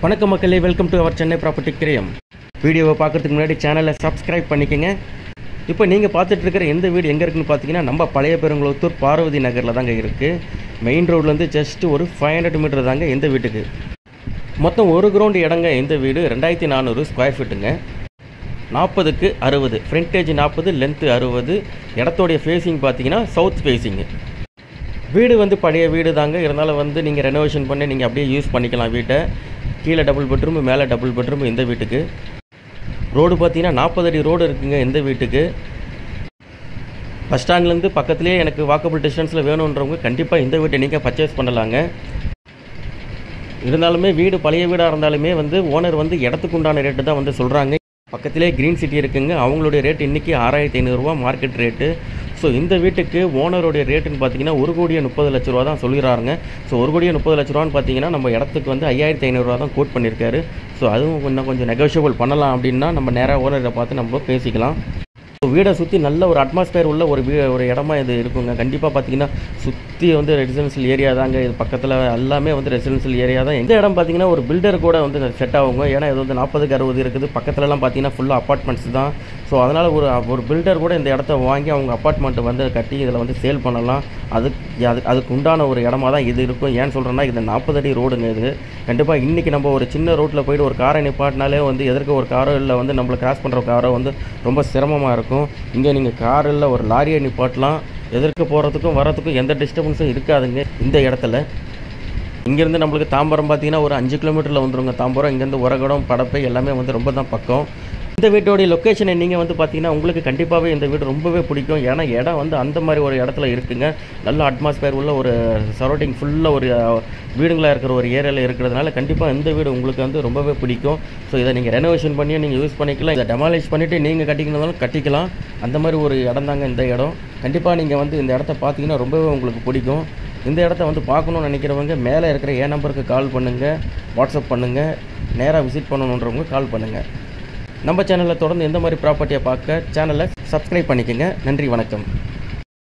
வணக்கம் மக்களே, welcome to our Chennai property கிரயம். வீடியோவை பார்க்குறதுக்கு முன்னாடி சேனலை சப்ஸ்கிரைப் பண்ணிக்கோங்க. இப்போ நீங்கள் பார்த்துட்டு இருக்கிற எந்த வீடு எங்கே இருக்குன்னு பார்த்தீங்கன்னா நம்ம பழைய பெருங்குளத்தூர் பார்வதி நகரில் தாங்க இருக்குது. மெயின் ரோட்லேருந்து ஜஸ்ட் ஒரு 500 மீட்டர் தாங்க இந்த வீட்டுக்கு. மொத்தம் ஒரு கிரவுண்ட் இடங்க இந்த வீடு. 2400 ஸ்கொயர் ஃபீட்டுங்க. 40க்கு 60, frontage 40, length 60. இடத்தோடைய ஃபேஸிங் பார்த்தீங்கன்னா சவுத் ஃபேஸிங்கு. வீடு பழைய வீடு தாங்க, இருந்தாலும் நீங்கள் ரெனோவேஷன் பண்ணி நீங்கள் அப்படியே யூஸ் பண்ணிக்கலாம் வீட்டை. கீழே டபுள் பெட்ரூம், மேலே டபுள் பெட்ரூம் இந்த வீட்டுக்கு. ரோடு பார்த்தீங்கன்னா 40 அடி ரோடு இருக்குங்க இந்த வீட்டுக்கு. பஸ் ஸ்டாண்ட்லேருந்து பக்கத்துலேயே எனக்கு வாக்கபிள் டிஸ்டன்ஸில் வேணுன்றவங்க கண்டிப்பாக இந்த வீட்டை நீங்கள் பர்ச்சேஸ் பண்ணலாங்க. இருந்தாலுமே வீடு பழைய வீடாக இருந்தாலுமே ஓனர் இடத்துக்கு உண்டான ரேட்டு தான் சொல்கிறாங்க. பக்கத்திலே க்ரீன் சிட்டி இருக்குங்க. அவங்களுடைய ரேட் இன்றைக்கி 6500 ரூபா மார்க்கெட் ரேட்டு. ஸோ இந்த வீட்டுக்கு ஓனருடைய ரேட்டுன்னு பார்த்தீங்கன்னா 1,30,00,000 ரூபா தான் சொல்லிடுறாங்க. ஸோ 1,30,00,000 ரூபான்னு பார்த்தீங்கன்னா நம்ம இடத்துக்கு 5,500 ரூபா தான் கோட் பண்ணியிருக்காரு. ஸோ அதுவும் இன்னும் கொஞ்சம் நெகோஷியபிள் பண்ணலாம் அப்படின்னா நம்ம நேராக ஓனரை பார்த்து நம்ம பேசிக்கலாம். வீடை சுற்றி நல்ல ஒரு அட்மாஸ்பியர் உள்ள ஒரு இடமா இது இருக்குங்க. கண்டிப்பாக பார்த்தீங்கன்னா சுற்றி ரெசிடென்ஷியல் ஏரியா தாங்க. இது பக்கத்தில் எல்லாமே ரெசிடென்ஷியல் ஏரியா தான். எந்த இடம் பார்த்தீங்கன்னா ஒரு பில்டர் கூட செட் ஆகுங்க. ஏன்னா இது 40க்கு 60 இருக்குது. பக்கத்துலலாம் பார்த்தீங்கன்னா ஃபுல்லாக அப்பார்ட்மெண்ட்ஸ் தான். ஸோ அதனால் ஒரு பில்டர் கூட இந்த இடத்த வாங்கி அவங்க அப்பார்ட்மெண்ட்டு கட்டி இதில் சேல் பண்ணலாம். அதுக்கு உண்டான ஒரு இடமா தான் இது இருக்கும். ஏன்னு சொல்கிறேன்னா இது 40 அடி ரோடுங்க. இது கண்டிப்பாக இன்றைக்கி நம்ம ஒரு சின்ன ரோட்டில் போய்ட்டு ஒரு காரை நிப்பாட்டினாலே எதிர்க்க ஒரு காரோ இல்லை நம்மளை கிராஸ் பண்ணுற காரோ ரொம்ப சிரமமாக இருக்கும். இங்கே நீங்கள் கார் இல்லை ஒரு லாரியை நிப்பாட்டலாம். எதிர்க்க போகிறதுக்கும் வரத்துக்கும் எந்த டிஸ்டர்பன்ஸும் இருக்காதுங்க இந்த இடத்துல. இங்கேருந்து நம்மளுக்கு தாம்பரம் பார்த்தீங்கன்னா ஒரு 5 கிலோமீட்டரில் வந்துடுங்க தாம்பரம். இங்கேருந்து உரகடம், படப்பை எல்லாமே ரொம்ப தான் பக்கம். இந்த வீட்டோடைய லொக்கேஷனை நீங்கள் பார்த்தீங்கன்னா உங்களுக்கு கண்டிப்பாகவே இந்த வீடு ரொம்பவே பிடிக்கும். ஏன்னா இடம் அந்த மாதிரி ஒரு இடத்துல இருக்குங்க. நல்ல அட்மாஸ்பியர் உள்ள ஒரு சரௌண்டிங் ஃபுல்லாக ஒரு வீடுங்களாக இருக்கிற ஒரு ஏரியாவில் இருக்கிறதுனால கண்டிப்பாக இந்த வீடு உங்களுக்கு ரொம்பவே பிடிக்கும். ஸோ இதை நீங்கள் ரெனோவேஷன் பண்ணி நீங்கள் யூஸ் பண்ணிக்கலாம். இதை டெமாலிஷ் பண்ணிவிட்டு நீங்கள் கட்டிக்கணுன்னாலும் கட்டிக்கலாம். அந்த மாதிரி ஒரு இடம் தாங்க இந்த இடம். கண்டிப்பாக நீங்கள் இந்த இடத்த பார்த்தீங்கன்னா ரொம்பவே உங்களுக்கு பிடிக்கும். இந்த இடத்த பார்க்கணுன்னு நினைக்கிறவங்க மேலே இருக்கிற நம்பருக்கு கால் பண்ணுங்கள், வாட்ஸ்அப் பண்ணுங்கள். நேராக விசிட் பண்ணணுன்றவங்க கால் பண்ணுங்கள். நம்ம சேனலில் தொடர்ந்து எந்த மாதிரி ப்ராப்பர்ட்டியை பார்க்க சேனலை சப்ஸ்கிரைப் பண்ணிக்கோங்க. நன்றி, வணக்கம்.